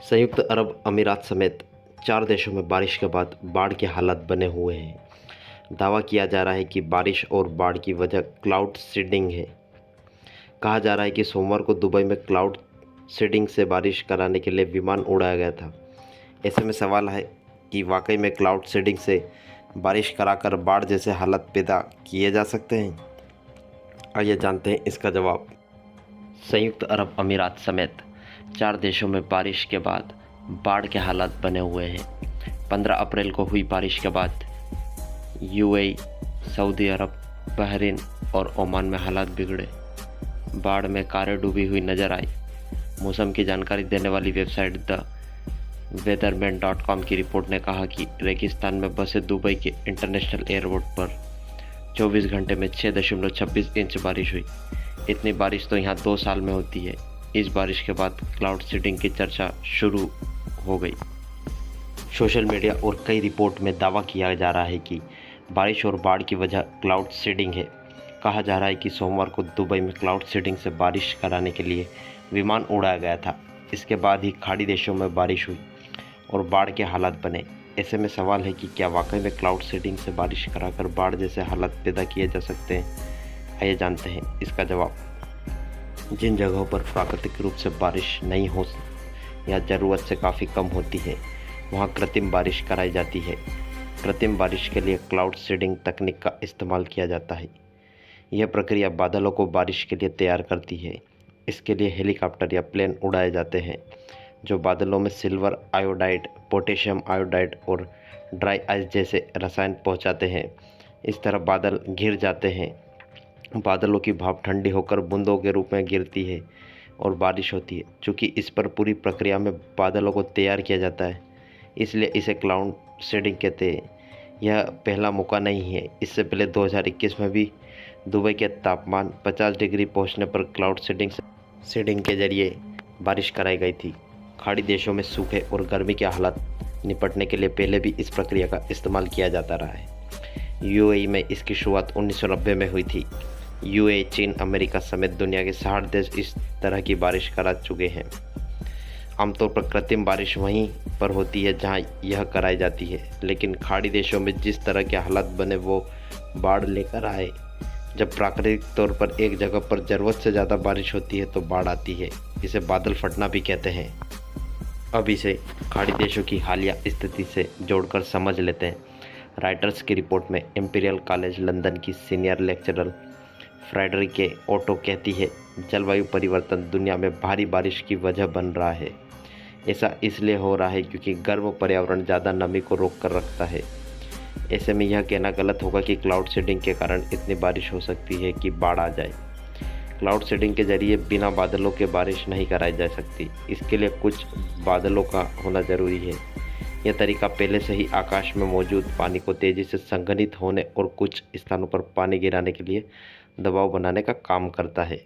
संयुक्त अरब अमीरात समेत 4 देशों में बारिश के बाद बाढ़ के हालात बने हुए हैं। दावा किया जा रहा है कि बारिश और बाढ़ की वजह क्लाउड सीडिंग है। कहा जा रहा है कि सोमवार को दुबई में क्लाउड सीडिंग से बारिश कराने के लिए विमान उड़ाया गया था। ऐसे में सवाल है कि वाकई में क्लाउड सीडिंग से बारिश कराकर बाढ़ जैसे हालात पैदा किए जा सकते हैं। आइए जानते हैं इसका जवाब। संयुक्त अरब अमीरात समेत 4 देशों में बारिश के बाद बाढ़ के हालात बने हुए हैं। 15 अप्रैल को हुई बारिश के बाद यूएई, सऊदी अरब, बहरीन और ओमान में हालात बिगड़े। बाढ़ में कारें डूबी हुई नजर आई। मौसम की जानकारी देने वाली वेबसाइट द weatherman.com की रिपोर्ट ने कहा कि रेगिस्तान में बसे दुबई के इंटरनेशनल एयरपोर्ट पर 24 घंटे में 6.26 इंच बारिश हुई। इतनी बारिश तो यहाँ 2 साल में होती है। इस बारिश के बाद क्लाउड सीडिंग की चर्चा शुरू हो गई। सोशल मीडिया और कई रिपोर्ट में दावा किया जा रहा है कि बारिश और बाढ़ की वजह क्लाउड सीडिंग है। कहा जा रहा है कि सोमवार को दुबई में क्लाउड सीडिंग से बारिश कराने के लिए विमान उड़ाया गया था। इसके बाद ही खाड़ी देशों में बारिश हुई और बाढ़ के हालात बने। ऐसे में सवाल है कि क्या वाकई में क्लाउड सीडिंग से बारिश कराकर बाढ़ जैसे हालात पैदा किए जा सकते हैं। आइए जानते हैं इसका जवाब। जिन जगहों पर प्राकृतिक रूप से बारिश नहीं हो या ज़रूरत से काफ़ी कम होती है, वहाँ कृत्रिम बारिश कराई जाती है। कृत्रिम बारिश के लिए क्लाउड सीडिंग तकनीक का इस्तेमाल किया जाता है। यह प्रक्रिया बादलों को बारिश के लिए तैयार करती है। इसके लिए हेलीकॉप्टर या प्लेन उड़ाए जाते हैं जो बादलों में सिल्वर आयोडाइड, पोटेशियम आयोडाइड और ड्राई आइस जैसे रसायन पहुंचाते हैं। इस तरह बादल घिर जाते हैं। बादलों की भाप ठंडी होकर बूंदों के रूप में गिरती है और बारिश होती है। चूँकि इस पर पूरी प्रक्रिया में बादलों को तैयार किया जाता है, इसलिए इसे क्लाउड सीडिंग कहते हैं। यह पहला मौका नहीं है। इससे पहले 2021 में भी दुबई के तापमान 50 डिग्री पहुंचने पर क्लाउड सीडिंग के जरिए बारिश कराई गई थी। खाड़ी देशों में सूखे और गर्मी के हालात निपटने के लिए पहले भी इस प्रक्रिया का इस्तेमाल किया जाता रहा है। यूएई में इसकी शुरुआत 1990 में हुई थी। यूएई, चीन, अमेरिका समेत दुनिया के 60 देश इस तरह की बारिश करा चुके हैं। आमतौर पर कृत्रिम बारिश वहीं पर होती है जहां यह कराई जाती है, लेकिन खाड़ी देशों में जिस तरह के हालात बने वो बाढ़ लेकर आए। जब प्राकृतिक तौर पर एक जगह पर ज़रूरत से ज़्यादा बारिश होती है तो बाढ़ आती है। इसे बादल फटना भी कहते हैं। अब इसे खाड़ी देशों की हालिया स्थिति से जोड़कर समझ लेते हैं। राइटर्स की रिपोर्ट में इंपीरियल कॉलेज लंदन की सीनियर लेक्चरर फ्रेडरिके ओटो कहती है, जलवायु परिवर्तन दुनिया में भारी बारिश की वजह बन रहा है। ऐसा इसलिए हो रहा है क्योंकि गर्म पर्यावरण ज़्यादा नमी को रोक कर रखता है। ऐसे में यह कहना गलत होगा कि क्लाउड सीडिंग के कारण इतनी बारिश हो सकती है कि बाढ़ आ जाए। क्लाउड सीडिंग के जरिए बिना बादलों के बारिश नहीं कराई जा सकती। इसके लिए कुछ बादलों का होना ज़रूरी है। यह तरीका पहले से ही आकाश में मौजूद पानी को तेज़ी से संघनित होने और कुछ स्थानों पर पानी गिराने के लिए दबाव बनाने का काम करता है।